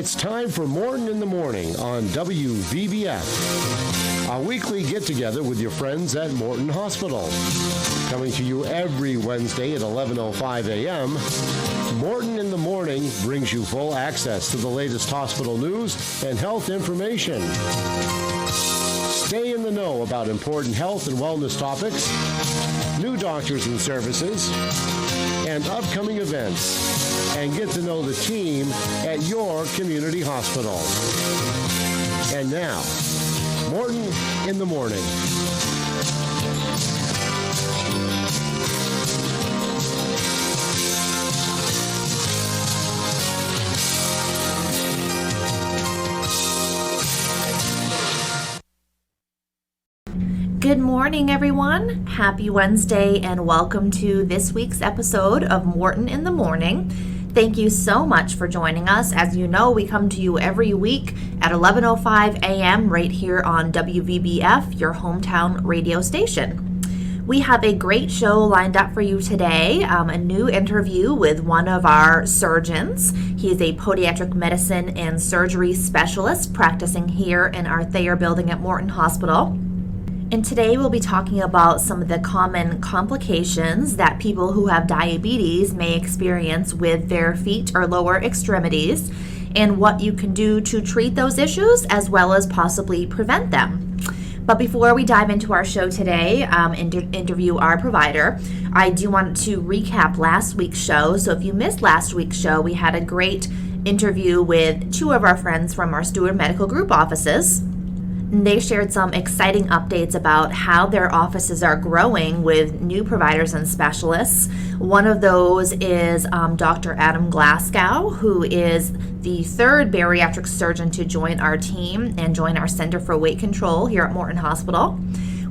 It's time for Morton in the Morning on WVBF, a weekly get-together with your friends at Morton Hospital. Coming to you every Wednesday at 11:05 a.m., Morton in the Morning brings you full access to the latest hospital news and health information. Stay in the know about important health and wellness topics, new doctors and services, and upcoming events. And get to know the team at your community hospital. And now, Morton in the Morning. Good morning, everyone. Happy Wednesday, and welcome to this week's episode of Morton in the Morning. Thank you so much for joining us. As you know, we come to you every week at 11:05 a.m. right here on WVBF, your hometown radio station. We have a great show lined up for you today, a new interview with one of our surgeons. He is a podiatric medicine and surgery specialist practicing here in our Thayer Building at Morton Hospital. And today we'll be talking about some of the common complications that people who have diabetes may experience with their feet or lower extremities, and what you can do to treat those issues as well as possibly prevent them. But before we dive into our show today and interview our provider, I do want to recap last week's show. So if you missed last week's show, we had a great interview with two of our friends from our Steward Medical Group offices. They shared some exciting updates about how their offices are growing with new providers and specialists. One of those is Dr. Adam Glasgow, who is the third bariatric surgeon to join our team and join our Center for Weight Control here at Morton Hospital.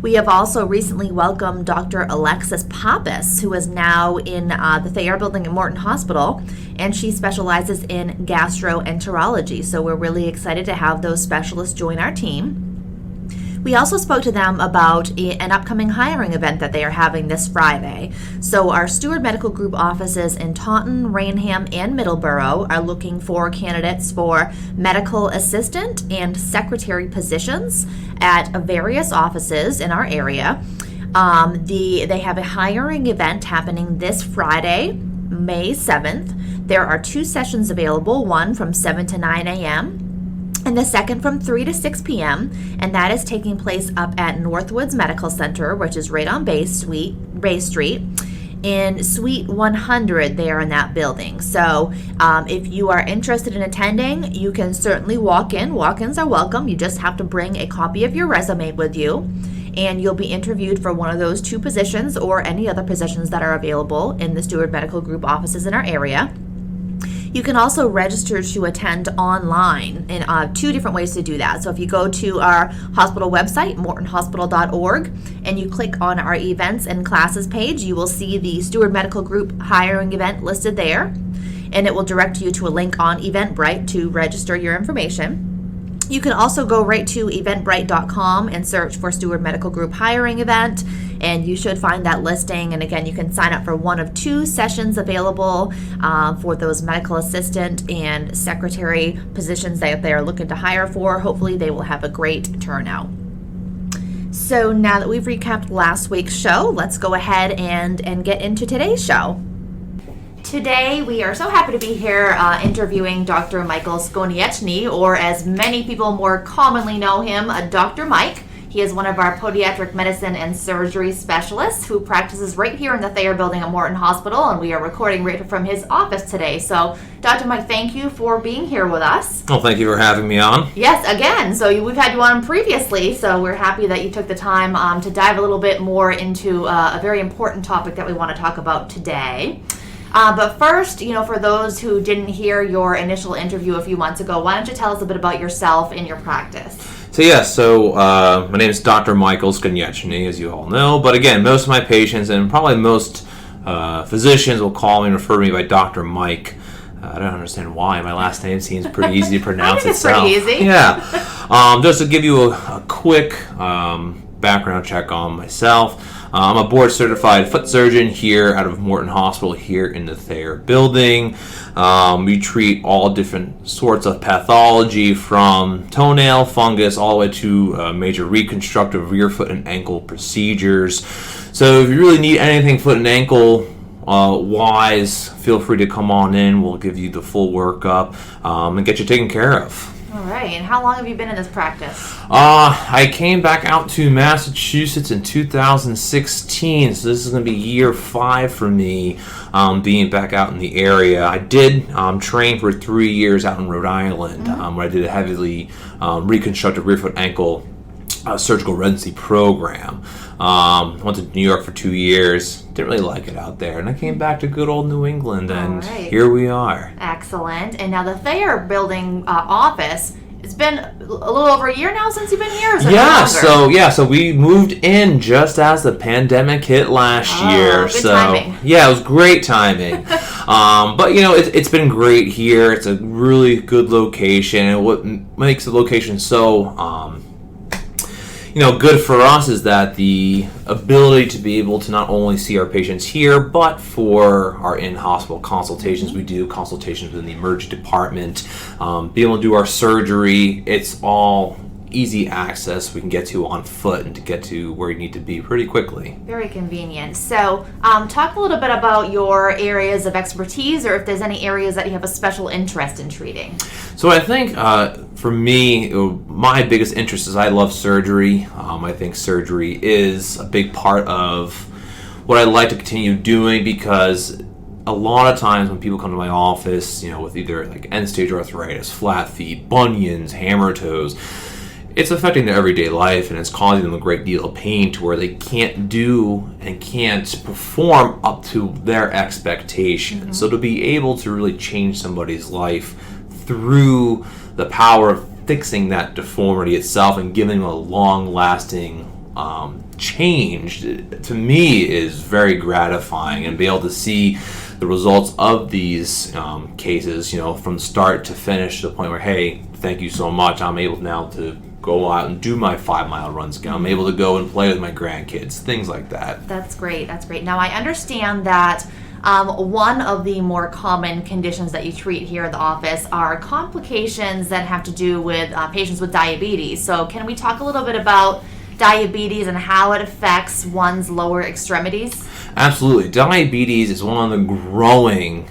We have also recently welcomed Dr. Alexis Pappas, who is now in the Thayer Building at Morton Hospital, and she specializes in gastroenterology. So we're really excited to have those specialists join our team. We also spoke to them about an upcoming hiring event that they are having this Friday. So our Steward Medical Group offices in Taunton, Raynham, and Middleborough are looking for candidates for medical assistant and secretary positions at various offices in our area. They have a hiring event happening this Friday, May 7th. There are two sessions available, one from 7 to 9 a.m., and the second from 3 to 6 p.m., and that is taking place up at Northwoods Medical Center, which is right on Bay Street, in Suite 100 there in that building. So if you are interested in attending, you can certainly walk in. Walk-ins are welcome. You just have to bring a copy of your resume with you, and you'll be interviewed for one of those two positions or any other positions that are available in the Steward Medical Group offices in our area. You can also register to attend online, and two different ways to do that. So if you go to our hospital website, mortonhospital.org, and you click on our events and classes page, you will see the Steward Medical Group hiring event listed there, and it will direct you to a link on Eventbrite to register your information. You can also go right to eventbrite.com and search for Steward Medical Group hiring event, and you should find that listing. And again, you can sign up for one of two sessions available for those medical assistant and secretary positions that they are looking to hire for. Hopefully they will have a great turnout. So now that we've recapped last week's show, let's go ahead and get into today's show. Today, we are so happy to be here interviewing Dr. Michael Skonieczny, or as many people more commonly know him, Dr. Mike. He is one of our podiatric medicine and surgery specialists who practices right here in the Thayer Building at Morton Hospital, and we are recording right from his office today. So, Dr. Mike, thank you for being here with us. Well, thank you for having me on. Yes, again. So we've had you on previously, so we're happy that you took the time to dive a little bit more into a very important topic that we want to talk about today. But first, for those who didn't hear your initial interview a few months ago, why don't you tell us a bit about yourself and your practice? So my name is Dr. Michael Skonieczny, as you all know. But again, most of my patients and probably most physicians will call me and refer to me by Dr. Mike. I don't understand why. My last name seems pretty easy to pronounce I think it's pretty easy. Yeah. Just to give you a quick background check on myself. I'm a board certified foot surgeon here out of Morton Hospital here in the Thayer Building. We treat all different sorts of pathology from toenail fungus all the way to major reconstructive rear foot and ankle procedures. So if you really need anything foot and ankle wise, feel free to come on in. We'll give you the full workup and get you taken care of. All right. And how long have you been in this practice? I came back out to Massachusetts in 2016, so this is going to be year 5 for me being back out in the area. I did train for 3 years out in Rhode Island, where I did a heavily reconstructive rear foot ankle surgical residency program. Went to New York for 2 years. Didn't really like it out there, and I came back to good old New England, and here we are. Excellent. And now the Thayer Building office, it's been a little over a year now since you've been here. So we moved in just as the pandemic hit last year. Good timing. Yeah, it was great timing. But it's been great here. It's a really good location, and what makes the location so good for us is that the ability to be able to not only see our patients here, but for our in-hospital consultations, we do consultations within the emergency department, be able to do our surgery. It's all easy access we can get to on foot and to get to where you need to be pretty quickly. Very convenient. So talk a little bit about your areas of expertise, or if there's any areas that you have a special interest in treating. So I think for me, my biggest interest is I love surgery. I think surgery is a big part of what I like to continue doing, because a lot of times when people come to my office, with either like end-stage arthritis, flat feet, bunions, hammer toes, it's affecting their everyday life, and it's causing them a great deal of pain to where they can't do and can't perform up to their expectations. So to be able to really change somebody's life through the power of fixing that deformity itself and giving them a long-lasting change, to me is very gratifying, and be able to see the results of these cases, from start to finish, to the point where, hey, thank you so much, I'm able now to go out and do my 5-mile runs again. I'm able to go and play with my grandkids, things like that. That's great. Now I understand that one of the more common conditions that you treat here at the office are complications that have to do with patients with diabetes. So can we talk a little bit about diabetes and how it affects one's lower extremities? Absolutely. Diabetes is one of the growing,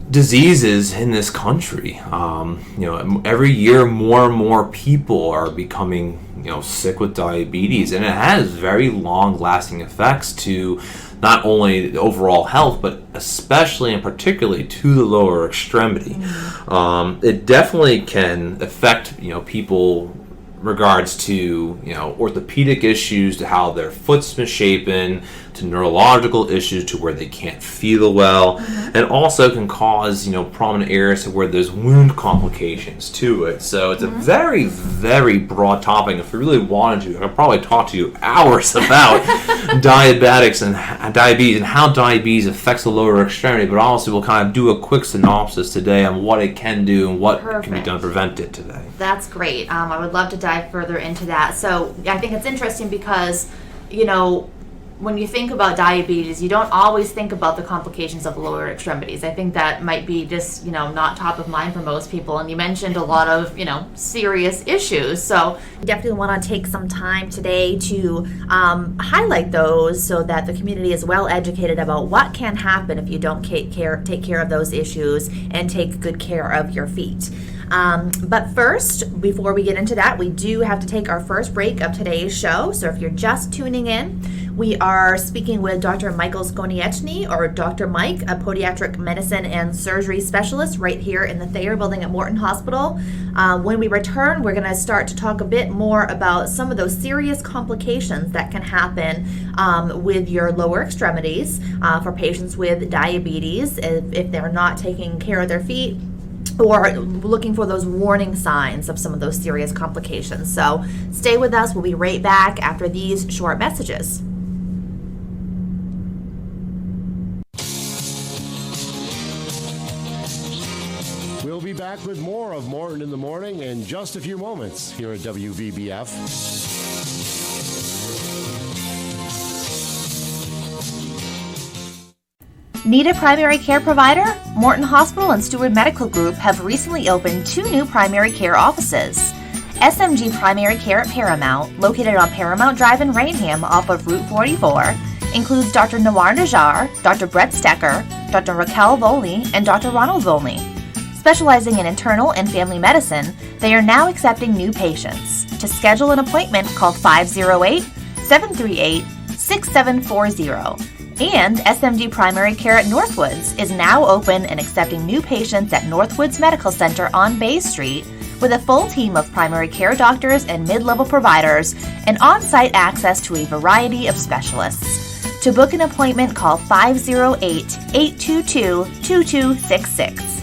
diseases in this country. Every year more and more people are becoming, sick with diabetes, and it has very long-lasting effects to not only the overall health, but especially and particularly to the lower extremity. It definitely can affect, people regards to orthopedic issues, to how their foot's misshapen, to neurological issues, to where they can't feel well, and also can cause prominent areas to where there's wound complications to it. So it's a very, very broad topic. If we really wanted to, I could probably talk to you hours about diabetics and diabetes and how diabetes affects the lower extremity, but also we'll kind of do a quick synopsis today on what it can do and what can be done to prevent it today. That's great. I would love to dive further into that. So I think it's interesting because, when you think about diabetes, you don't always think about the complications of the lower extremities. I think that might be just, not top of mind for most people. And you mentioned a lot of, serious issues. So definitely want to take some time today to highlight those so that the community is well educated about what can happen if you don't take care of those issues and take good care of your feet. But first, before we get into that, we do have to take our first break of today's show. So if you're just tuning in, we are speaking with Dr. Michael Skonieczny, or Dr. Mike, a podiatric medicine and surgery specialist right here in the Thayer Building at Morton Hospital. When we return, we're going to start to talk a bit more about some of those serious complications that can happen with your lower extremities for patients with diabetes if they're not taking care of their feet, or looking for those warning signs of some of those serious complications. So stay with us. We'll be right back after these short messages. We'll be back with more of Morton in the Morning in just a few moments here at WVBF. Need a primary care provider? Morton Hospital and Steward Medical Group have recently opened 2 new primary care offices. SMG Primary Care at Paramount, located on Paramount Drive in Rainham off of Route 44, includes Dr. Nawar Najjar, Dr. Brett Stecker, Dr. Raquel Volney, and Dr. Ronald Volney. Specializing in internal and family medicine, they are now accepting new patients. To schedule an appointment, call 508-738-6740. And SMG Primary Care at Northwoods is now open and accepting new patients at Northwoods Medical Center on Bay Street with a full team of primary care doctors and mid-level providers and on-site access to a variety of specialists. To book an appointment, call 508-822-2266.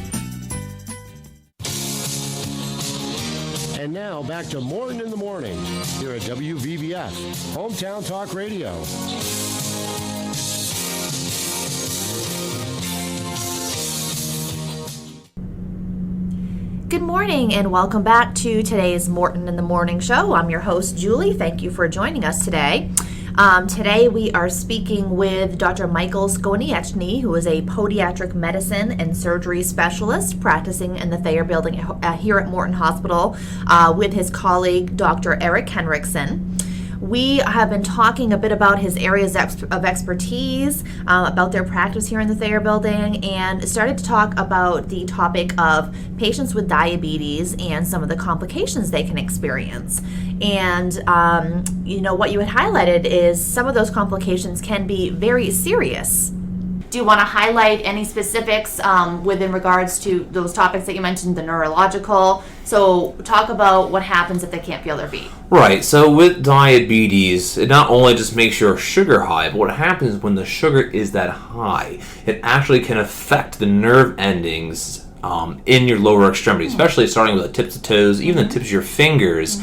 And now back to Morton in the Morning here at WVBF, Hometown Talk Radio. Good morning and welcome back to today's Morton in the Morning show. I'm your host, Julie. Thank you for joining us today. Today we are speaking with Dr. Michael Skonieczny, who is a podiatric medicine and surgery specialist practicing in the Thayer Building here at Morton Hospital with his colleague, Dr. Eric Henriksen. We have been talking a bit about his areas of expertise, about their practice here in the Thayer Building, and started to talk about the topic of patients with diabetes and some of the complications they can experience. And, what you had highlighted is some of those complications can be very serious. Do you want to highlight any specifics within regards to those topics that you mentioned, the neurological? So talk about what happens if they can't feel their feet. Right, so with diabetes, it not only just makes your sugar high, but what happens when the sugar is that high, it actually can affect the nerve endings in your lower extremity, especially starting with the tips of toes, even the tips of your fingers.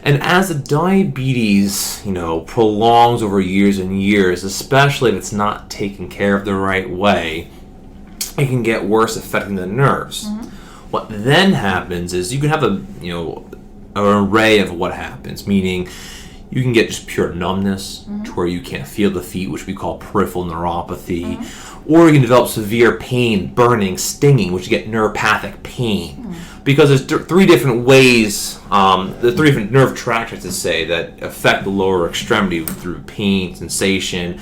And as the diabetes, prolongs over years and years, especially if it's not taken care of the right way, it can get worse, affecting the nerves. What then happens is you can have an array of what happens, meaning you can get just pure numbness to where you can't feel the feet, which we call peripheral neuropathy, or you can develop severe pain, burning, stinging, which you get neuropathic pain. Because there's 3 different ways, the 3 different nerve tracts, to say, that affect the lower extremity through pain, sensation,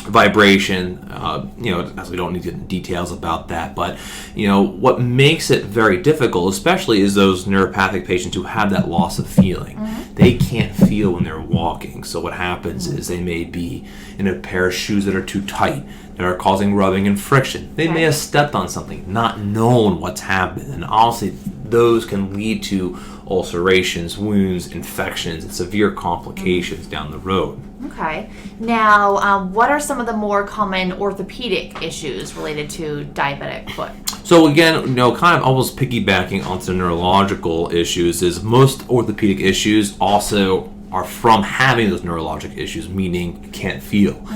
vibration. As we don't need to get into details about that, but what makes it very difficult, especially, is those neuropathic patients who have that loss of feeling. They can't feel when they're walking. So what happens is they may be in a pair of shoes that are too tight, that are causing rubbing and friction. They may have stepped on something, not known what's happened, and honestly, those can lead to ulcerations, wounds, infections, and severe complications down the road. Okay. Now, what are some of the more common orthopedic issues related to diabetic foot? So again, kind of almost piggybacking onto the neurological issues, is most orthopedic issues also are from having those neurologic issues, meaning you can't feel.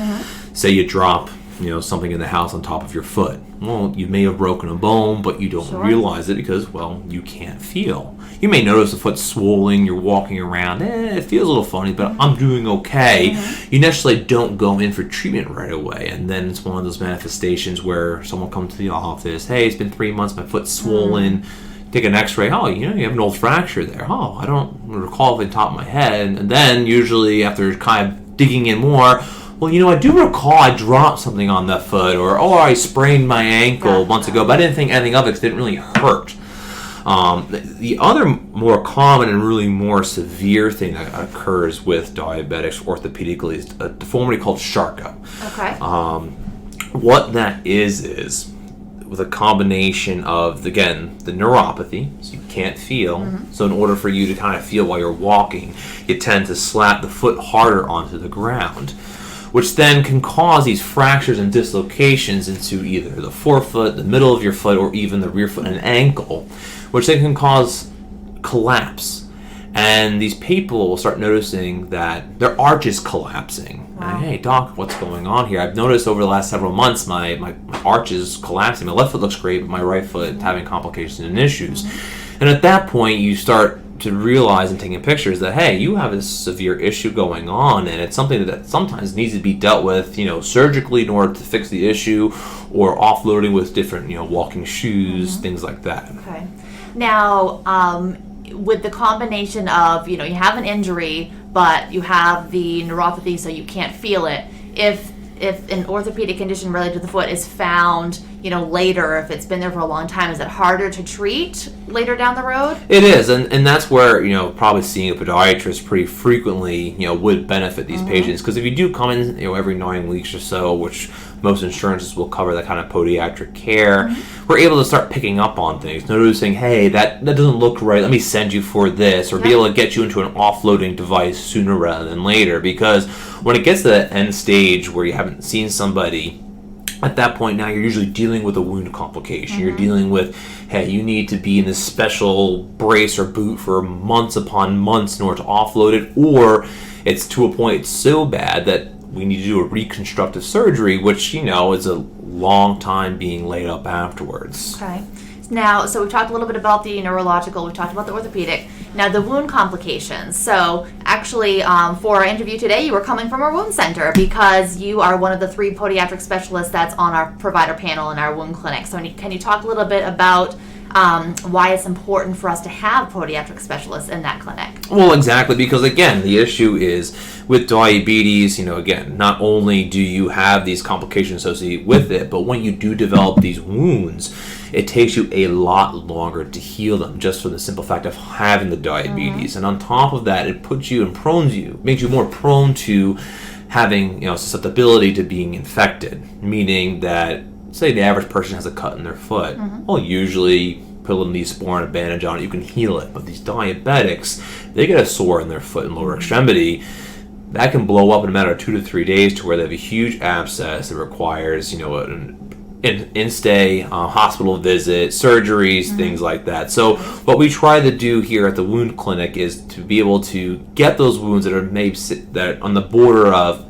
Say you drop something in the house on top of your foot. Well, you may have broken a bone, but you don't realize it because, you can't feel. You may notice the foot's swollen, you're walking around, it feels a little funny, but I'm doing okay. You necessarily don't go in for treatment right away, and then it's one of those manifestations where someone comes to the office, hey, it's been 3 months, my foot's swollen, take an x-ray, you have an old fracture there. I don't recall off the top of my head, and then usually after kind of digging in more, I do recall I dropped something on that foot, or I sprained my ankle months ago, but I didn't think anything of it because it didn't really hurt. The other more common and really more severe thing that occurs with diabetics orthopedically is a deformity called Charcot. Okay. What that is with a combination of, again, the neuropathy, so you can't feel. So in order for you to kind of feel while you're walking, you tend to slap the foot harder onto the ground, which then can cause these fractures and dislocations into either the forefoot, the middle of your foot, or even the rear foot and ankle, which then can cause collapse. And these people will start noticing that their arch is collapsing. Wow. Hey, doc, what's going on here? I've noticed over the last several months my arch is collapsing. My left foot looks great, but my right foot is having complications and issues. And at that point, you start to realize and taking pictures that, hey, you have a severe issue going on, and it's something that sometimes needs to be dealt with, surgically in order to fix the issue, or offloading with different, walking shoes, things like that. Okay. Now, with the combination of, you have an injury, but you have the neuropathy, so you can't feel it. If an orthopedic condition related to the foot is found, later, if it's been there for a long time, is it harder to treat later down the road? It is, and that's where, probably seeing a podiatrist pretty frequently, would benefit these patients. Because if you do come in, every 9 weeks or so, which most insurances will cover that kind of podiatric care, we're able to start picking up on things, noticing, hey, that doesn't look right, let me send you for this, or be able to get you into an offloading device sooner rather than later. Because when it gets to that end stage where you haven't seen somebody, at that point now you're usually dealing with a wound complication. You're dealing with, hey, you need to be in this special brace or boot for months upon months in order to offload it, or it's to a point it's so bad that we need to do a reconstructive surgery, which, is a long time being laid up afterwards. Okay. Now, so we've talked a little bit about the neurological, we've talked about the orthopedic. Now, the wound complications. So, actually, for our interview today, you were coming from our wound center because you are one of the 3 podiatric specialists that's on our provider panel in our wound clinic. So, can you talk a little bit about why it's important for us to have podiatric specialists in that clinic? Well, exactly, because again, the issue is with diabetes, again, not only do you have these complications associated with it, but when you do develop these wounds, it takes you a lot longer to heal them, just for the simple fact of having the diabetes. And on top of that, it puts you and makes you more prone to having, susceptibility to being infected, meaning that, say the average person has a cut in their foot, well, usually put a little Neosporin, a bandage on it, you can heal it. But these diabetics, they get a sore in their foot and lower extremity, that can blow up in a matter of 2 to 3 days to where they have a huge abscess that requires, an in-stay, hospital visit, surgeries, things like that. So what we try to do here at the wound clinic is to be able to get those wounds that are on the border of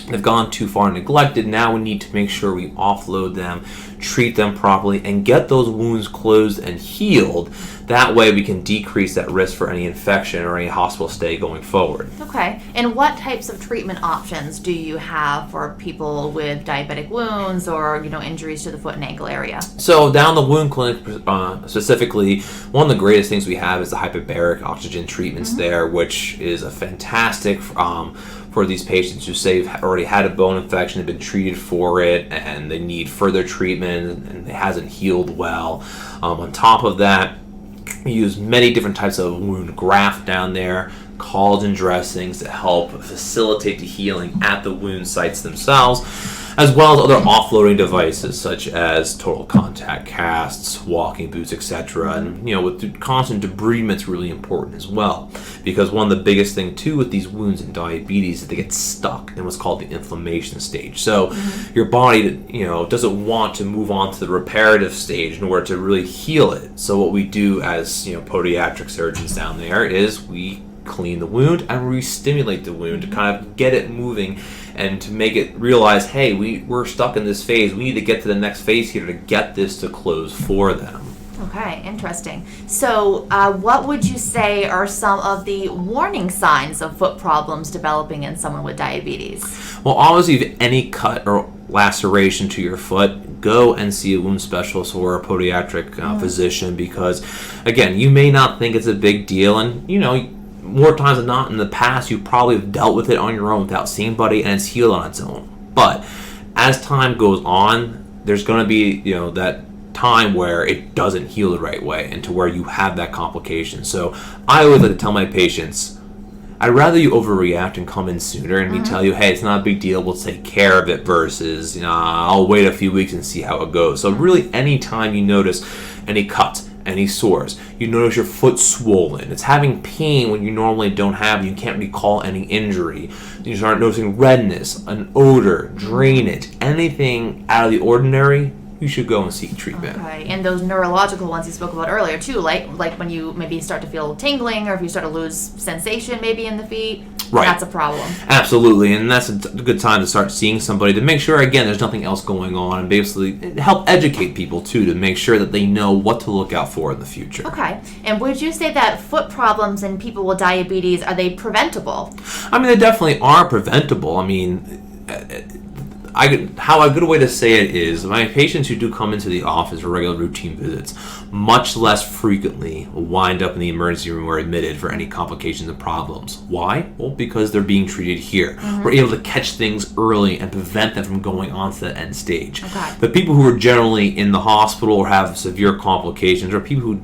they've gone too far neglected. Now we need to make sure we offload them, treat them properly, and get those wounds closed and healed. That way we can decrease that risk for any infection or any hospital stay going forward. Okay. And what types of treatment options do you have for people with diabetic wounds or, injuries to the foot and ankle area? So down the wound clinic specifically, one of the greatest things we have is the hyperbaric oxygen treatments there, which is a fantastic for these patients who say have already had a bone infection, have been treated for it, and they need further treatment, and it hasn't healed well. On top of that, we use many different types of wound graft down there, collagen dressings to help facilitate the healing at the wound sites themselves, as well as other offloading devices such as total contact casts, walking boots, etc. And with the constant debridement really important as well, because one of the biggest thing too with these wounds and diabetes is they get stuck in what's called the inflammation stage. So your body doesn't want to move on to the reparative stage in order to really heal it. So what we do as podiatric surgeons down there is we clean the wound and re-stimulate the wound to kind of get it moving and to make it realize, hey, we're stuck in this phase. We need to get to the next phase here to get this to close for them. Okay, interesting. So what would you say are some of the warning signs of foot problems developing in someone with diabetes? Well, obviously, if any cut or laceration to your foot, go and see a wound specialist or a podiatric physician, because, again, you may not think it's a big deal, and, more times than not in the past, you probably have dealt with it on your own without seeing anybody, and it's healed on its own. But as time goes on, there's going to be, that time where it doesn't heal the right way and to where you have that complication. So I always like to tell my patients, I'd rather you overreact and come in sooner and me tell you, hey, it's not a big deal, we'll take care of it, versus, I'll wait a few weeks and see how it goes. So really, anytime you notice any cuts, any sores, you notice your foot swollen, it's having pain when you normally don't have, you can't recall any injury, you start noticing redness, an odor, drainage, anything out of the ordinary, you should go and seek treatment. Okay, and those neurological ones you spoke about earlier too, like when you maybe start to feel tingling or if you start to lose sensation maybe in the feet, right. That's a problem. Absolutely, and that's a good time to start seeing somebody to make sure, again, there's nothing else going on, and basically help educate people too to make sure that they know what to look out for in the future. Okay, and would you say that foot problems in people with diabetes, are they preventable? I mean, they definitely are preventable. I mean, a good way to say it is my patients who do come into the office for regular routine visits much less frequently will wind up in the emergency room or admitted for any complications and problems. Why? Well, because they're being treated here. Mm-hmm. We're able to catch things early and prevent them from going on to the end stage. Okay. The people who are generally in the hospital or have severe complications are people who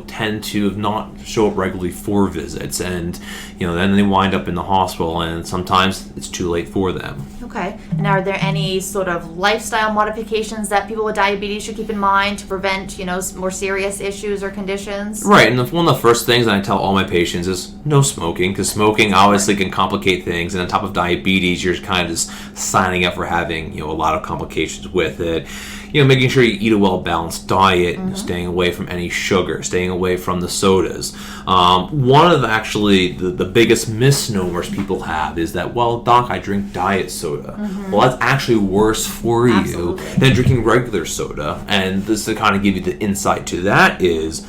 tend to not show up regularly for visits, and then they wind up in the hospital, and sometimes it's too late for them. Okay. And are there any sort of lifestyle modifications that people with diabetes should keep in mind to prevent, more serious issues or conditions? Right. And one of the first things that I tell all my patients is no smoking, because smoking obviously can complicate things, and on top of diabetes, you're kind of just signing up for having, a lot of complications with it. Making sure you eat a well-balanced diet, mm-hmm. staying away from any sugar, staying away from the sodas. One of the biggest misnomers people have is that, well, doc, I drink diet soda. Mm-hmm. Well, that's actually worse for you than drinking regular soda. And this to kind of give you the insight to that is,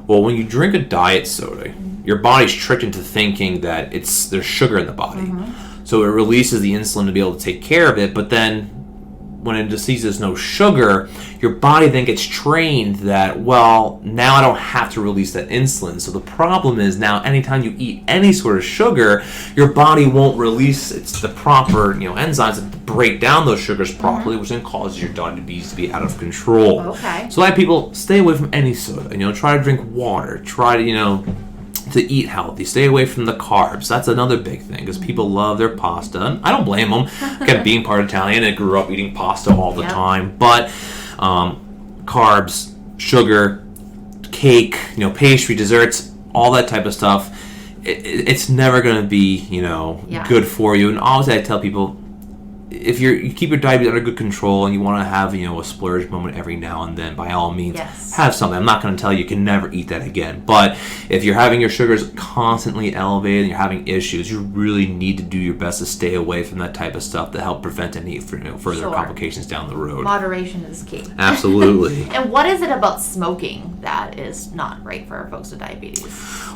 well, when you drink a diet soda, your body's tricked into thinking that there's sugar in the body. Mm-hmm. So it releases the insulin to be able to take care of it, but then when it sees there's no sugar, your body then gets trained that, well, now I don't have to release that insulin. So the problem is now anytime you eat any sort of sugar, your body won't release the proper enzymes that break down those sugars properly, mm-hmm. which then causes your diabetes to be out of control. Okay. So I have people stay away from any soda. Try to drink water. Try to eat healthy, stay away from the carbs. That's another big thing because people love their pasta, and I don't blame them. Again, being part Italian, I grew up eating pasta all the time. But carbs, sugar, cake, pastry, desserts, all that type of stuff, it's never going to be good for you. And obviously, I tell people, if you keep your diabetes under good control and you want to have a splurge moment every now and then, by all means, have something. I'm not going to tell you can never eat that again, but if you're having your sugars constantly elevated and you're having issues, you really need to do your best to stay away from that type of stuff to help prevent any further complications down the road. Moderation is key. Absolutely. And what is it about smoking that is not right for folks with diabetes?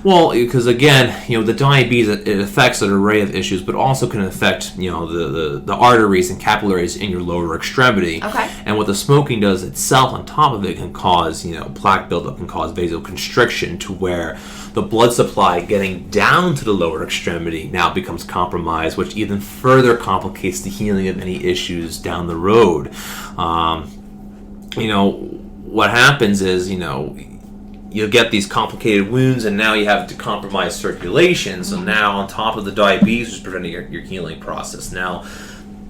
Well, because again, the diabetes, it affects an array of issues, but also can affect the arteries and capillaries in your lower extremity. Okay. And what the smoking does itself on top of it can cause, plaque buildup, can cause vasoconstriction to where the blood supply getting down to the lower extremity now becomes compromised, which even further complicates the healing of any issues down the road. What happens is, you'll get these complicated wounds, and now you have to compromise circulation. So now on top of the diabetes, which is preventing your healing process, now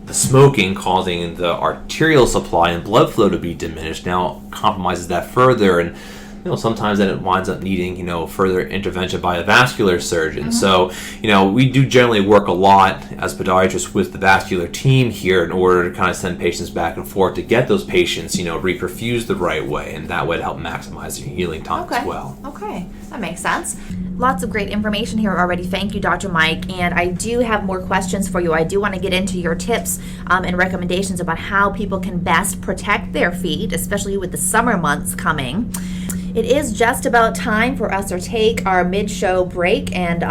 the smoking causing the arterial supply and blood flow to be diminished now compromises that further, and sometimes then it winds up needing further intervention by a vascular surgeon. Mm-hmm. So we do generally work a lot as podiatrists with the vascular team here in order to kind of send patients back and forth to get those patients reperfused the right way, and that way to help maximize your healing time as well. Okay, that makes sense. Lots of great information here already. Thank you, Dr. Mike. And I do have more questions for you. I do want to get into your tips and recommendations about how people can best protect their feet, especially with the summer months coming. It is just about time for us to take our mid-show break and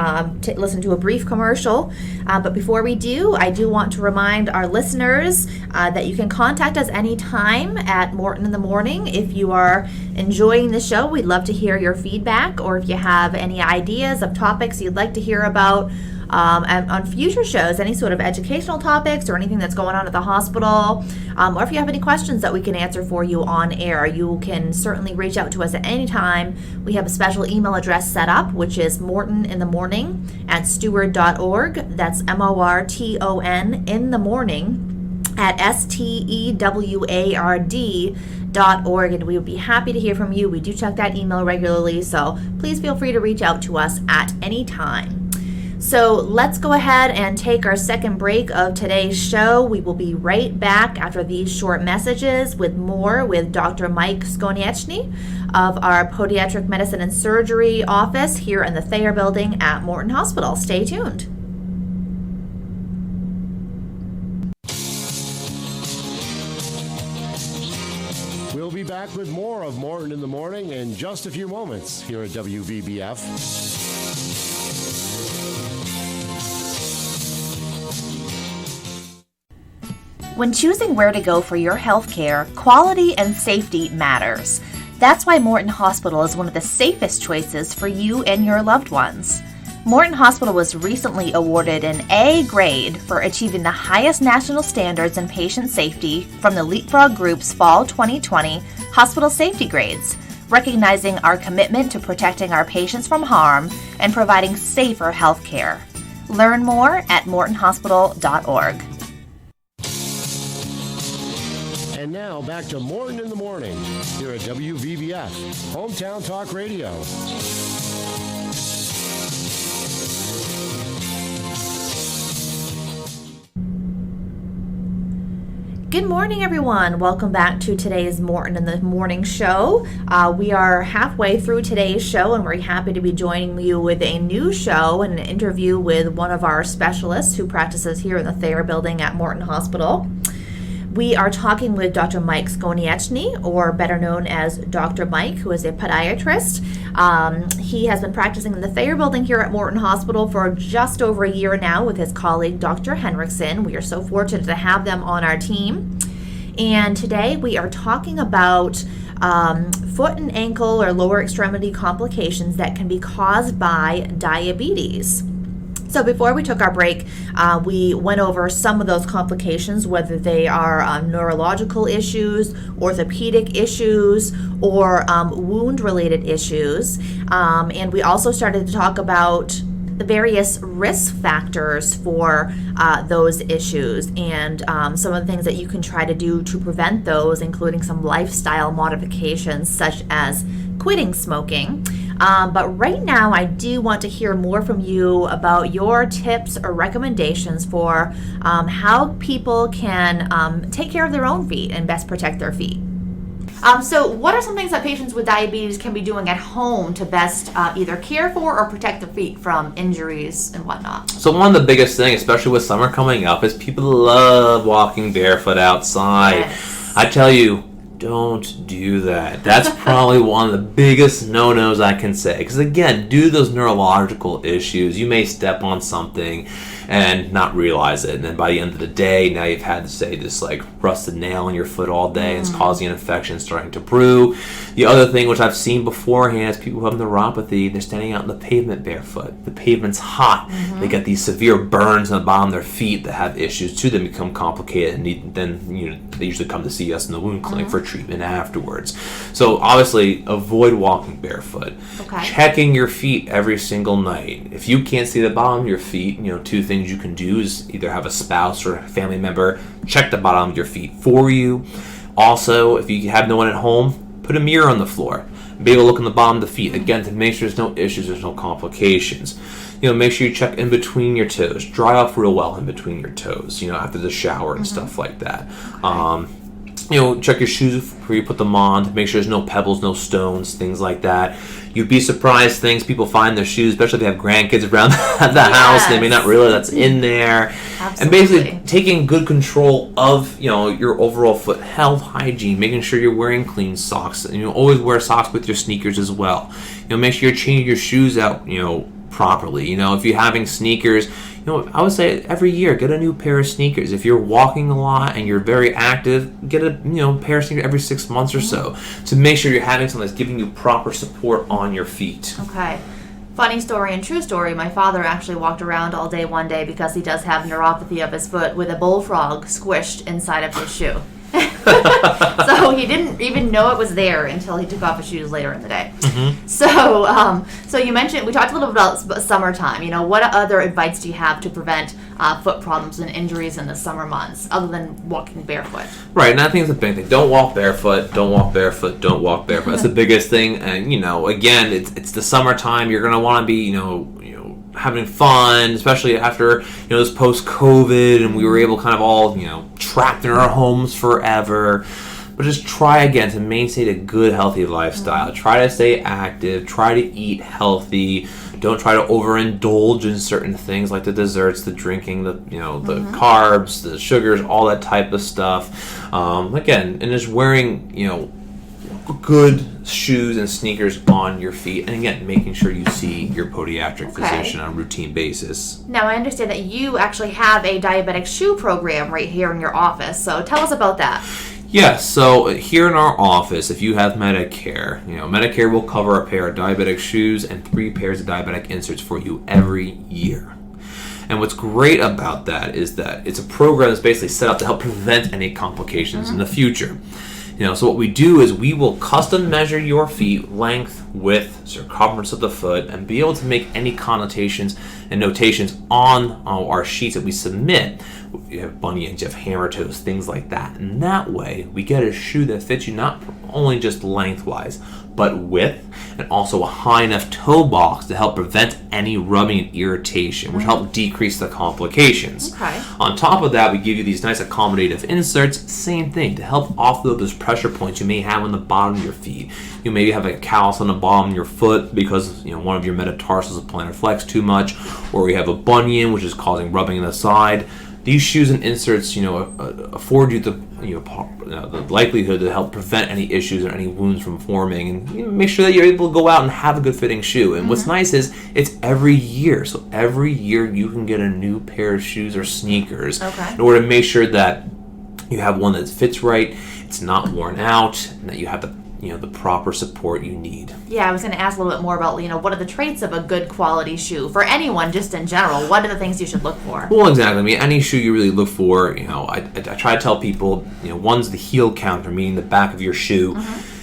listen to a brief commercial. But before we do, I do want to remind our listeners that you can contact us anytime at Morton in the Morning. If you are enjoying the show, we'd love to hear your feedback, or if you have any ideas of topics you'd like to hear about on future shows, any sort of educational topics or anything that's going on at the hospital, or if you have any questions that we can answer for you on air, you can certainly reach out to us at any time. We have a special email address set up, which is mortoninthemorning@steward.org. That's MORTON in the morning at STEWARD.org, and we would be happy to hear from you. We do check that email regularly, so please feel free to reach out to us at any time. So let's go ahead and take our second break of today's show. We will be right back after these short messages with more with Dr. Mike Skonieczny of our Podiatric Medicine and Surgery office here in the Thayer Building at Morton Hospital. Stay tuned. We'll be back with more of Morton in the Morning in just a few moments here at WVBF. When choosing where to go for your health care, quality and safety matters. That's why Morton Hospital is one of the safest choices for you and your loved ones. Morton Hospital was recently awarded an A grade for achieving the highest national standards in patient safety from the Leapfrog Group's Fall 2020 Hospital Safety Grades, recognizing our commitment to protecting our patients from harm and providing safer health care. Learn more at mortonhospital.org. And now back to Morton in the Morning here at WVBF, Hometown Talk Radio. Good morning, everyone. Welcome back to today's Morton in the Morning show. We are halfway through today's show, and we're happy to be joining you with a new show and an interview with one of our specialists who practices here in the Thayer Building at Morton Hospital. We are talking with Dr. Mike Skonieczny, or better known as Dr. Mike, who is a podiatrist. He has been practicing in the Thayer Building here at Morton Hospital for just over a year now with his colleague, Dr. Henriksen. We are so fortunate to have them on our team. And today we are talking about foot and ankle or lower extremity complications that can be caused by diabetes. So before we took our break, we went over some of those complications, whether they are neurological issues, orthopedic issues, or wound-related issues. And we also started to talk about the various risk factors for those issues and some of the things that you can try to do to prevent those, including some lifestyle modifications such as quitting smoking. But right now, I do want to hear more from you about your tips or recommendations for how people can take care of their own feet and best protect their feet. So what are some things that patients with diabetes can be doing at home to best either care for or protect their feet from injuries and whatnot? So one of the biggest things, especially with summer coming up, is people love walking barefoot outside. Yes. I tell you, don't do that. That's probably one of the biggest no-nos I can say. Because again, due to those neurological issues, you may step on something and not realize it. And then by the end of the day, now you've had, say, this like rusted nail in your foot all day. And it's causing an infection starting to brew. The other thing, which I've seen beforehand, is people who have neuropathy, they're standing out in the pavement barefoot. The pavement's hot. They get these severe burns on the bottom of their feet that have issues to them, become complicated. And then they usually come to see us in the wound clinic for treatment afterwards. So obviously, avoid walking barefoot. Okay. Checking your feet every single night. If you can't see the bottom of your feet, two things you can do is either have a spouse or a family member check the bottom of your feet for you. Also, if you have no one at home, put a mirror on the floor. Be able to look on the bottom of the feet, again, to make sure there's no issues, there's no complications. Make sure you check in between your toes. Dry off real well in between your toes, after the shower and stuff like that. Check your shoes before you put them on to make sure there's no pebbles, no stones, things like that. You'd be surprised things people find in their shoes, especially if they have grandkids around the house. They may not realize that's in there. Absolutely. And basically taking good control of your overall foot health, hygiene, making sure you're wearing clean socks. And always wear socks with your sneakers as well. Make sure you're changing your shoes out properly. If you're having sneakers, I would say every year get a new pair of sneakers. If you're walking a lot and you're very active, get a pair of sneakers every 6 months or so to make sure you're having something that's giving you proper support on your feet. Okay. Funny story and true story. My father actually walked around all day one day because he does have neuropathy of his foot with a bullfrog squished inside of his shoe. So he didn't even know it was there until he took off his shoes later in the day. So you mentioned, we talked a little bit about summertime. What other advice do you have to prevent foot problems and injuries in the summer months other than walking barefoot? Right, and I think it's the big thing. Don't walk barefoot, don't walk barefoot, don't walk barefoot. That's the biggest thing. And, again, it's the summertime. You're going to want to be, having fun, especially after, this post-COVID, and we were able kind of all, trapped in our homes forever. But just try again to maintain a good, healthy lifestyle. Try to stay active. Try to eat healthy. Don't try to overindulge in certain things like the desserts, the drinking, the carbs, the sugars, all that type of stuff. Again, and just wearing, good shoes and sneakers on your feet, and again, making sure you see your podiatric physician on a routine basis. Now, I understand that you actually have a diabetic shoe program right here in your office, so tell us about that. Yes, so here in our office, if you have Medicare, Medicare will cover a pair of diabetic shoes and 3 pairs of diabetic inserts for you every year. And what's great about that is that it's a program that's basically set up to help prevent any complications in the future. So what we do is we will custom measure your feet, length, width, circumference of the foot, and be able to make any connotations and notations on our sheets that we submit. You have bunions, you have hammer toes, things like that. And that way, we get a shoe that fits you not only just lengthwise, but width, and also a high enough toe box to help prevent any rubbing and irritation, which help decrease the complications. Okay. On top of that, we give you these nice accommodative inserts, same thing, to help offload those pressure points you may have on the bottom of your feet. You maybe have a callus on the bottom of your foot because one of your metatarsals of plantar flex too much, or you have a bunion which is causing rubbing in the side. These shoes and inserts, afford you the likelihood to help prevent any issues or any wounds from forming, and make sure that you're able to go out and have a good fitting shoe. And what's nice is it's every year, so every year you can get a new pair of shoes or sneakers in order to make sure that you have one that fits right, it's not worn out, and that you have the proper support you need. Yeah, I was going to ask a little bit more about, what are the traits of a good quality shoe for anyone, just in general? What are the things you should look for? Well, exactly. I mean, any shoe you really look for, I try to tell people, one's the heel counter, meaning the back of your shoe.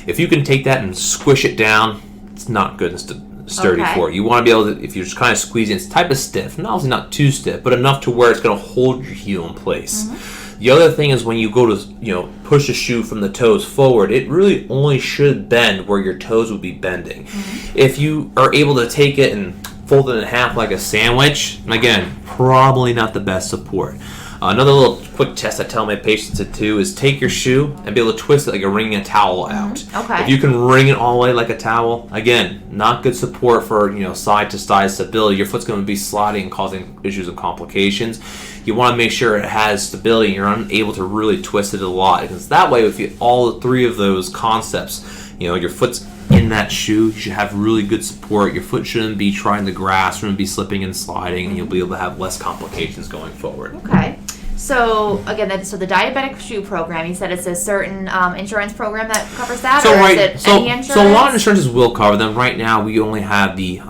If you can take that and squish it down, it's not good and sturdy for you. You want to be able to, if you're just kind of squeezing, it's type of stiff, and obviously not too stiff, but enough to where it's going to hold your heel in place. The other thing is when you go to, push a shoe from the toes forward, it really only should bend where your toes would be bending. If you are able to take it and fold it in half like a sandwich, again, probably not the best support. Another little quick test I tell my patients to do is take your shoe and be able to twist it like you're wringing a towel out. If you can wring it all the way like a towel, again, not good support for side to side stability. Your foot's going to be sliding and causing issues and complications. You want to make sure it has stability and you're unable to really twist it a lot, because that way, if all 3 of those concepts, your foot's in that shoe, you should have really good support. Your foot shouldn't be trying the grass, shouldn't be slipping and sliding, and you'll be able to have less complications going forward. Okay. So again, the diabetic shoe program, you said it's a certain insurance program that covers that, any insurance? So a lot of insurances will cover them. Right now, we only have the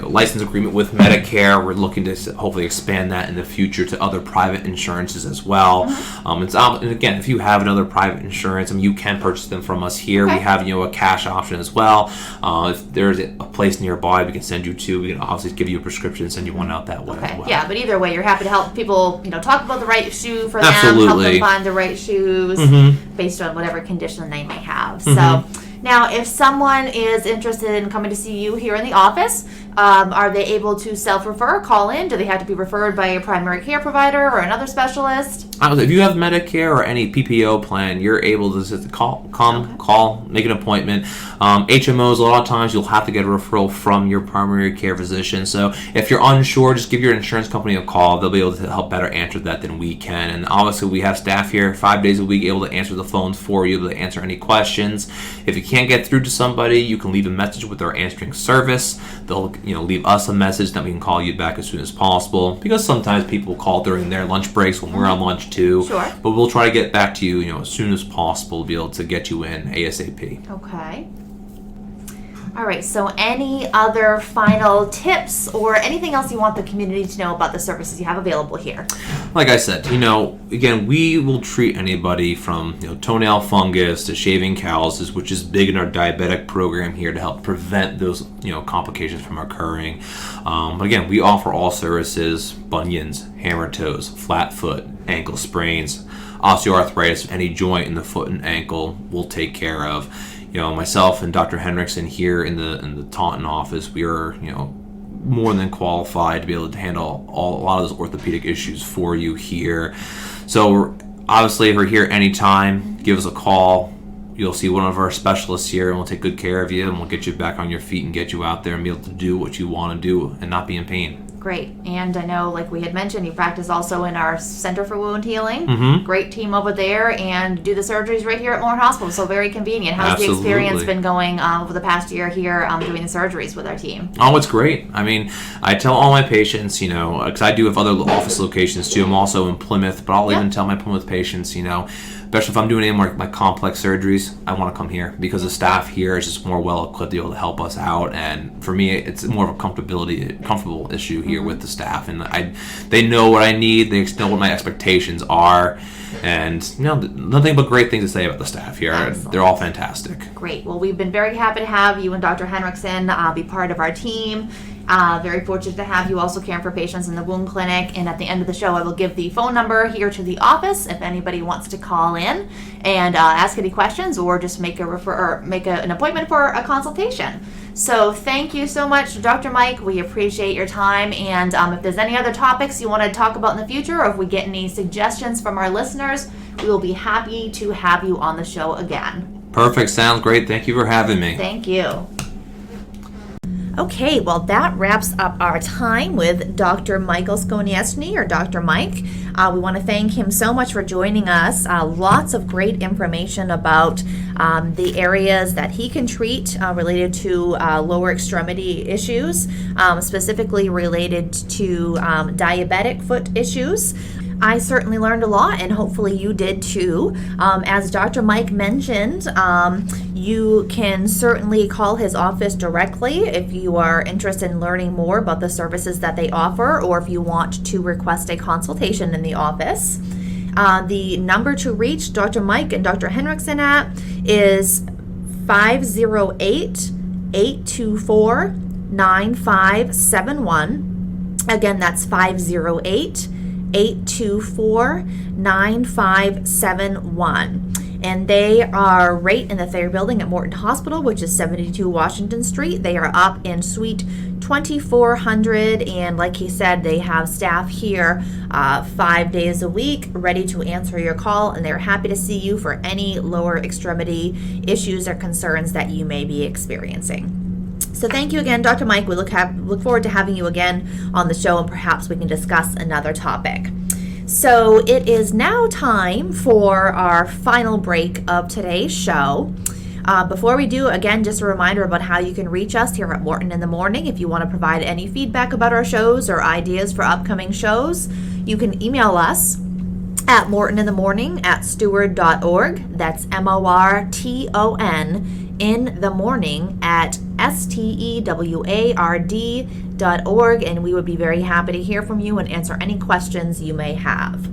license agreement with Medicare. We're looking to hopefully expand that in the future to other private insurances as well. And again, if you have another private insurance, you can purchase them from us here. We have a cash option as well. If there's a place nearby we can send you to, we can obviously give you a prescription and send you one out that way as well. Yeah, but either way, you're happy to help people talk about the right shoe for them, Absolutely. help them find the right shoes based on whatever condition they may have. So now, if someone is interested in coming to see you here in the office, are they able to self-refer, call in? Do they have to be referred by a primary care provider or another specialist? If you have Medicare or any PPO plan, you're able to just call, make an appointment. HMOs, a lot of times you'll have to get a referral from your primary care physician. So if you're unsure, just give your insurance company a call. They'll be able to help better answer that than we can. And obviously, we have staff here 5 days a week able to answer the phones for you, able to answer any questions. If you can't get through to somebody, you can leave a message with our answering service. They'll leave us a message that we can call you back as soon as possible, because sometimes people call during their lunch breaks when we're on lunch too. Sure. But we'll try to get back to you, as soon as possible to be able to get you in ASAP. Okay. All right, so any other final tips or anything else you want the community to know about the services you have available here? Like I said, again, we will treat anybody from toenail fungus to shaving calluses, which is big in our diabetic program here to help prevent those complications from occurring. But again, we offer all services: bunions, hammer toes, flat foot, ankle sprains, osteoarthritis, any joint in the foot and ankle we'll take care of. Myself and Dr. Henriksen here in the Taunton office, we are, more than qualified to be able to handle a lot of those orthopedic issues for you here. So obviously, if we're here anytime, give us a call. You'll see one of our specialists here, and we'll take good care of you, and we'll get you back on your feet and get you out there and be able to do what you want to do and not be in pain. Great. And I know, like we had mentioned, you practice also in our Center for Wound Healing. Mm-hmm. Great team over there, and do the surgeries right here at Morton Hospital, so very convenient. How's the experience been going over the past year here doing the surgeries with our team? Oh, it's great. I mean, I tell all my patients, because I do have other office locations too. I'm also in Plymouth, but I'll even tell my Plymouth patients, especially if I'm doing any more like complex surgeries, I want to come here because the staff here is just more well equipped to be able to help us out. And for me, it's more of a comfortable issue here with the staff, and they know what I need, they know what my expectations are, and nothing but great things to say about the staff here. Excellent. They're all fantastic. Great. Well, we've been very happy to have you and Dr. Henriksen be part of our team. Very fortunate to have you also caring for patients in the wound clinic. And at the end of the show, I will give the phone number here to the office if anybody wants to call in and ask any questions or just make an appointment for a consultation. So thank you so much, Dr. Mike. We appreciate your time. And if there's any other topics you want to talk about in the future, or if we get any suggestions from our listeners, we will be happy to have you on the show again. Perfect. Sounds great. Thank you for having me. Thank you. Okay, well, that wraps up our time with Dr. Michael Skonieczny, or Dr. Mike. We want to thank him so much for joining us. Lots of great information about the areas that he can treat related to lower extremity issues, specifically related to diabetic foot issues. I certainly learned a lot, and hopefully you did too. As Dr. Mike mentioned, you can certainly call his office directly if you are interested in learning more about the services that they offer, or if you want to request a consultation in the office. The number to reach Dr. Mike and Dr. Henriksen at is 508-824-9571. Again, that's 508-824-9571. And they are right in the Thayer Building at Morton Hospital, which is 72 Washington Street. They are up in Suite 2400, and like he said, they have staff here 5 days a week ready to answer your call, and they're happy to see you for any lower extremity issues or concerns that you may be experiencing. So thank you again, Dr. Mike. We look forward to having you again on the show, and perhaps we can discuss another topic. So it is now time for our final break of today's show. Before we do, again, just a reminder about how you can reach us here at Morton in the Morning. If you want to provide any feedback about our shows or ideas for upcoming shows, you can email us at mortoninthemorning@steward.org. That's MORTON in the morning at STEWARD.org, and we would be very happy to hear from you and answer any questions you may have.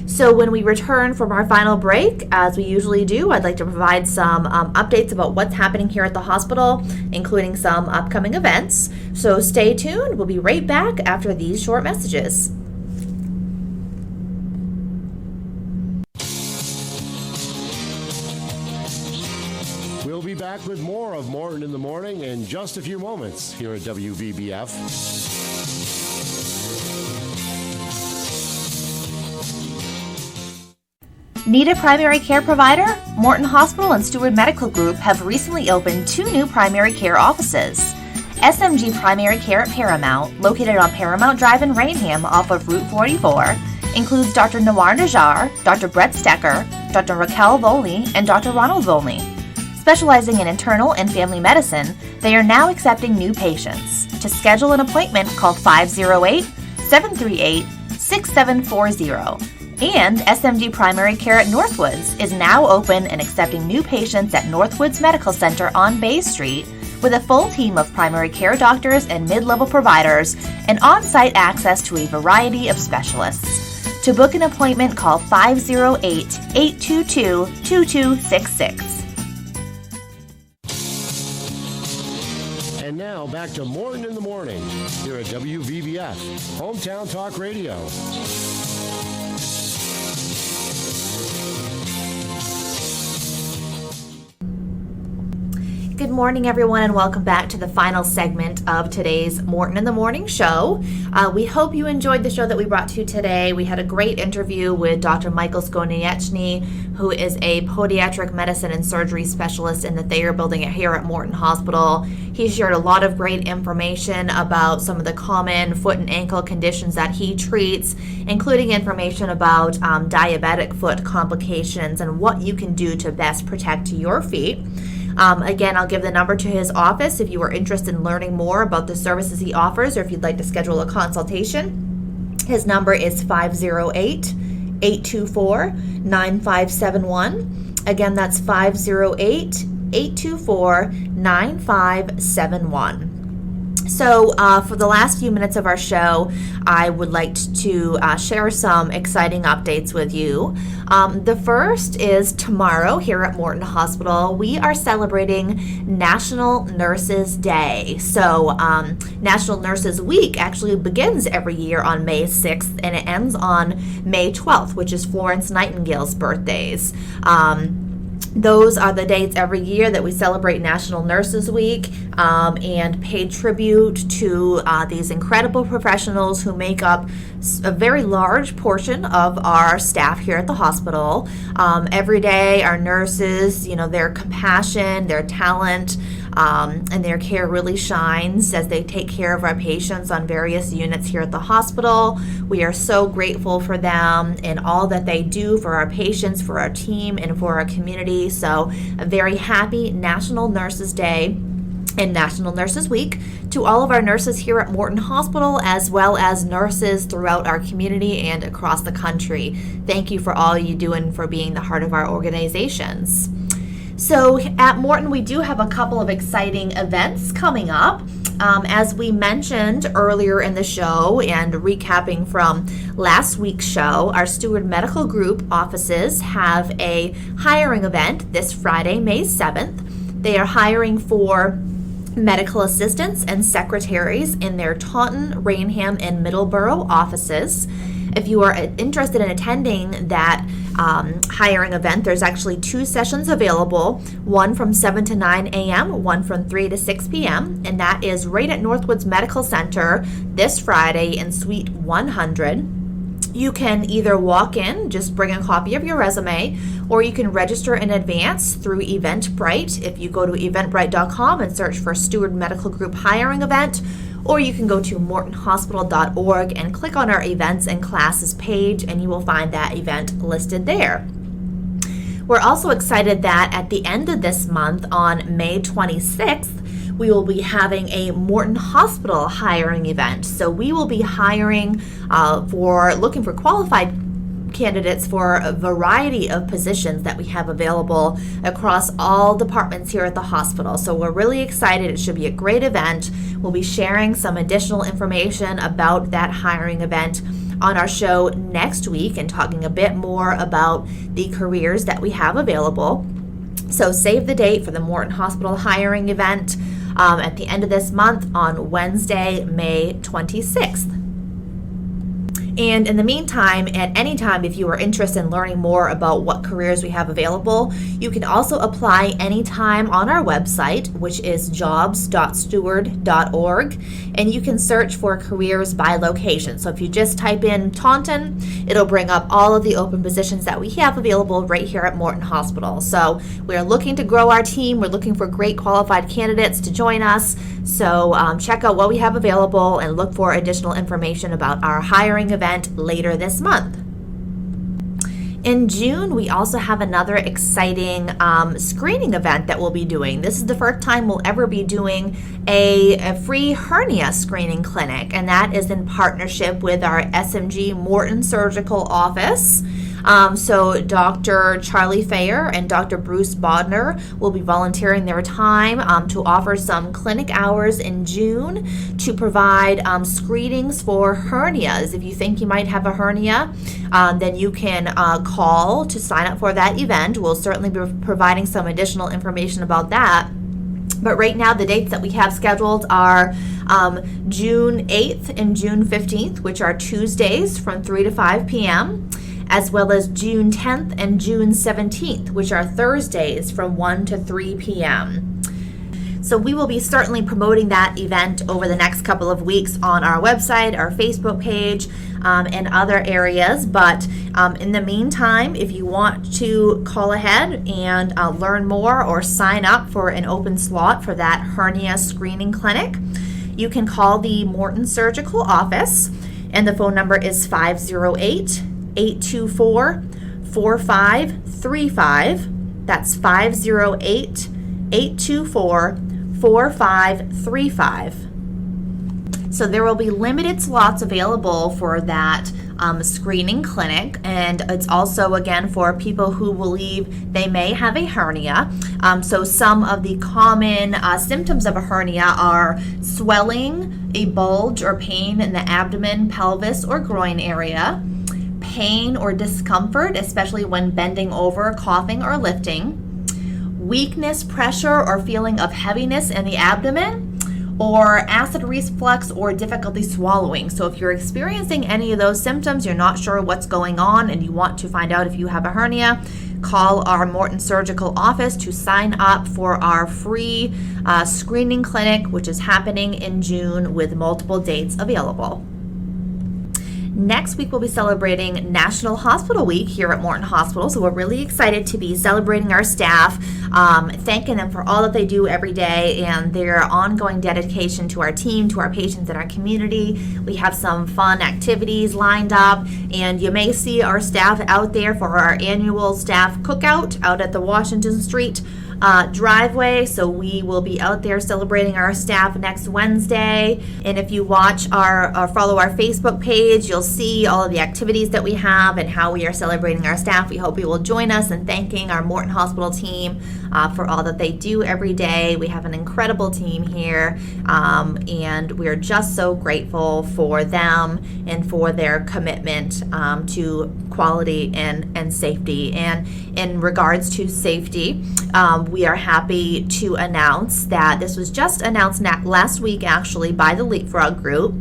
So when we return from our final break, as we usually do, I'd like to provide some updates about what's happening here at the hospital, including some upcoming events. So stay tuned. We'll be right back after these short messages. We'll be back with more of Morton in the Morning in just a few moments here at WVBF. Need a primary care provider? Morton Hospital and Steward Medical Group have recently opened 2 new primary care offices. SMG Primary Care at Paramount, located on Paramount Drive in Rainham off of Route 44, includes Dr. Nawar Najjar, Dr. Brett Stecker, Dr. Raquel Volney, and Dr. Ronald Volney. Specializing in internal and family medicine, they are now accepting new patients. To schedule an appointment, call 508-738-6740. And SMG Primary Care at Northwoods is now open and accepting new patients at Northwoods Medical Center on Bay Street with a full team of primary care doctors and mid-level providers and on-site access to a variety of specialists. To book an appointment, call 508-822-2266. And now back to Morton in the Morning here at WVBF, Hometown Talk Radio. Good morning, everyone, and welcome back to the final segment of today's Morton in the Morning show. We hope you enjoyed the show that we brought to you today. We had a great interview with Dr. Michael Skonieczny, who is a podiatric medicine and surgery specialist in the Thayer Building here at Morton Hospital. He shared a lot of great information about some of the common foot and ankle conditions that he treats, including information about diabetic foot complications and what you can do to best protect your feet. Again, I'll give the number to his office if you are interested in learning more about the services he offers or if you'd like to schedule a consultation. His number is 508-824-9571. Again, that's 508-824-9571. So for the last few minutes of our show, I would like to share some exciting updates with you. The first is tomorrow here at Morton Hospital, we are celebrating National Nurses Day. So National Nurses Week actually begins every year on May 6th and it ends on May 12th, which is Florence Nightingale's birthdays. Those are the dates every year that we celebrate National Nurses Week and pay tribute to these incredible professionals who make up a very large portion of our staff here at the hospital. Every day, our nurses, their compassion, their talent, and their care really shines as they take care of our patients on various units here at the hospital. We are so grateful for them and all that they do for our patients, for our team, and for our community. So a very happy National Nurses Day and National Nurses Week to all of our nurses here at Morton Hospital, as well as nurses throughout our community and across the country. Thank you for all you do and for being the heart of our organizations. So at Morton, we do have a couple of exciting events coming up. As we mentioned earlier in the show and recapping from last week's show, our Steward Medical Group offices have a hiring event this Friday, May 7th. They are hiring for medical assistants and secretaries in their Taunton, Rainham, and Middleborough offices. If you are interested in attending that hiring event, there's actually 2 sessions available, one from 7 to 9 a.m., one from 3 to 6 p.m., and that is right at Northwoods Medical Center this Friday in Suite 100. You can either walk in, just bring a copy of your resume, or you can register in advance through Eventbrite. If you go to eventbrite.com and search for Steward Medical Group Hiring Event, or you can go to mortonhospital.org and click on our events and classes page, and you will find that event listed there. We're also excited that at the end of this month, on May 26th, we will be having a Morton Hospital hiring event. So we will be hiring looking for qualified candidates for a variety of positions that we have available across all departments here at the hospital. So we're really excited. It should be a great event. We'll be sharing some additional information about that hiring event on our show next week and talking a bit more about the careers that we have available. So save the date for the Morton Hospital hiring event at the end of this month on Wednesday, May 26th. And in the meantime, at any time, if you are interested in learning more about what careers we have available, you can also apply anytime on our website, which is jobs.steward.org, and you can search for careers by location. So if you just type in Taunton, it'll bring up all of the open positions that we have available right here at Morton Hospital. So we are looking to grow our team. We're looking for great qualified candidates to join us. So check out what we have available and look for additional information about our hiring event later this month. In June, we also have another exciting screening event that we'll be doing. This is the first time we'll ever be doing a free hernia screening clinic, and that is in partnership with our SMG Morton Surgical Office. So Dr. Charlie Thayer and Dr. Bruce Bodner will be volunteering their time to offer some clinic hours in June to provide screenings for hernias. If you think you might have a hernia, then you can call to sign up for that event. We'll certainly be providing some additional information about that. But right now, the dates that we have scheduled are June 8th and June 15th, which are Tuesdays from 3 to 5 p.m., as well as June 10th and June 17th, which are Thursdays from 1 to 3 p.m. So we will be certainly promoting that event over the next couple of weeks on our website, our Facebook page, and other areas. But in the meantime, if you want to call ahead and learn more or sign up for an open slot for that hernia screening clinic, you can call the Morton Surgical Office, and the phone number is 508-824-4535. That's 508-824-4535. So there will be limited slots available for that screening clinic, and it's also, again, for people who believe they may have a hernia. So some of the common symptoms of a hernia are swelling, a bulge or pain in the abdomen, pelvis, or groin area, pain or discomfort, especially when bending over, coughing, or lifting, weakness, pressure, or feeling of heaviness in the abdomen, or acid reflux or difficulty swallowing. So if you're experiencing any of those symptoms, you're not sure what's going on, and you want to find out if you have a hernia, call our Morton Surgical Office to sign up for our free screening clinic, which is happening in June with multiple dates available. Next week, we'll be celebrating National Hospital Week here at Morton Hospital, so we're really excited to be celebrating our staff, thanking them for all that they do every day and their ongoing dedication to our team, to our patients, and our community. We have some fun activities lined up, and you may see our staff out there for our annual staff cookout out at the Washington Street driveway. So we will be out there celebrating our staff next Wednesday. And if you watch or follow our Facebook page, you'll see all of the activities that we have and how we are celebrating our staff. We hope you will join us in thanking our Morton Hospital team for all that they do every day. We have an incredible team here, and we are just so grateful for them and for their commitment to quality and safety. And in regards to safety, we are happy to announce that this was just announced last week, actually, by the Leapfrog Group.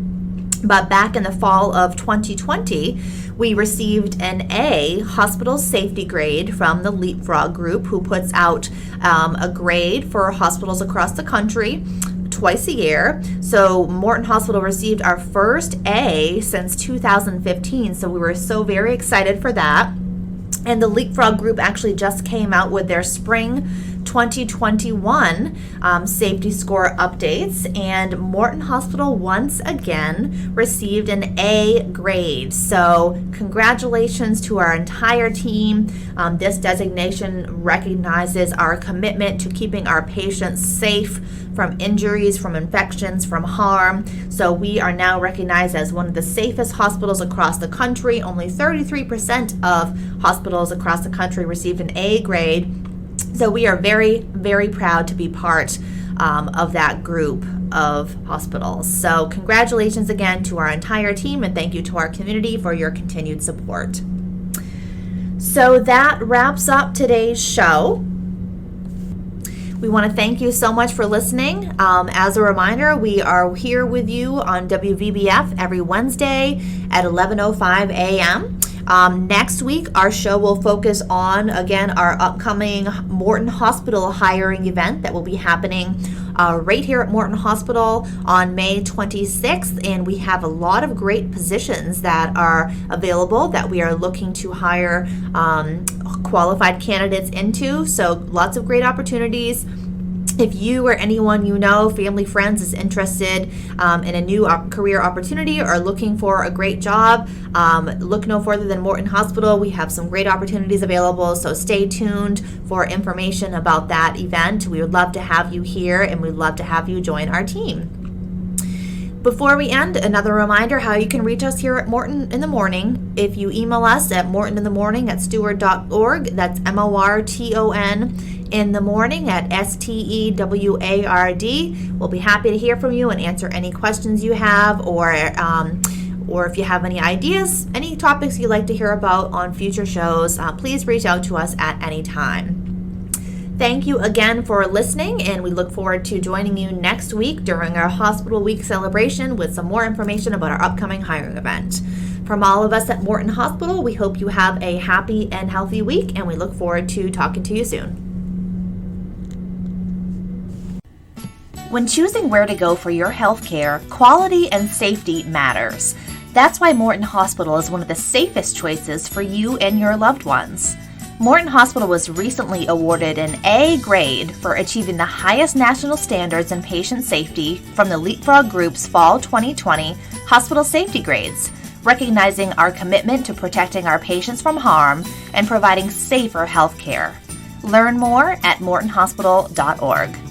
But back in the fall of 2020, we received an A hospital safety grade from the Leapfrog Group, who puts out a grade for hospitals across the country twice a year. So Morton Hospital received our first A since 2015, so we were so very excited for that. And the Leapfrog Group actually just came out with their spring 2021 safety score updates, and Morton Hospital once again received an A grade. So congratulations to our entire team. This designation recognizes our commitment to keeping our patients safe from injuries, from infections, from harm. So we are now recognized as one of the safest hospitals across the country. Only 33% of hospitals across the country received an A grade. So we are very, very proud to be part of that group of hospitals. So congratulations again to our entire team, and thank you to our community for your continued support. So that wraps up today's show. We want to thank you so much for listening. As a reminder, we are here with you on WVBF every Wednesday at 11:05 a.m. Next week, our show will focus on, again, our upcoming Morton Hospital hiring event that will be happening right here at Morton Hospital on May 26th. And we have a lot of great positions that are available that we are looking to hire qualified candidates into. So lots of great opportunities. If you or anyone you know, family, friends, is interested in a new career opportunity or looking for a great job, look no further than Morton Hospital. We have some great opportunities available, so stay tuned for information about that event. We would love to have you here, and we'd love to have you join our team. Before we end, another reminder how you can reach us here at Morton in the Morning. If you email us at mortoninthemorning@steward.org, that's MORTON in the morning at STEWARD. We'll be happy to hear from you and answer any questions you have, or if you have any ideas, any topics you'd like to hear about on future shows, please reach out to us at any time. Thank you again for listening, and we look forward to joining you next week during our Hospital Week celebration with some more information about our upcoming hiring event. From all of us at Morton Hospital, we hope you have a happy and healthy week, and we look forward to talking to you soon. When choosing where to go for your health care, quality and safety matters. That's why Morton Hospital is one of the safest choices for you and your loved ones. Morton Hospital was recently awarded an A grade for achieving the highest national standards in patient safety from the Leapfrog Group's Fall 2020 Hospital Safety Grades, recognizing our commitment to protecting our patients from harm and providing safer health care. Learn more at mortonhospital.org.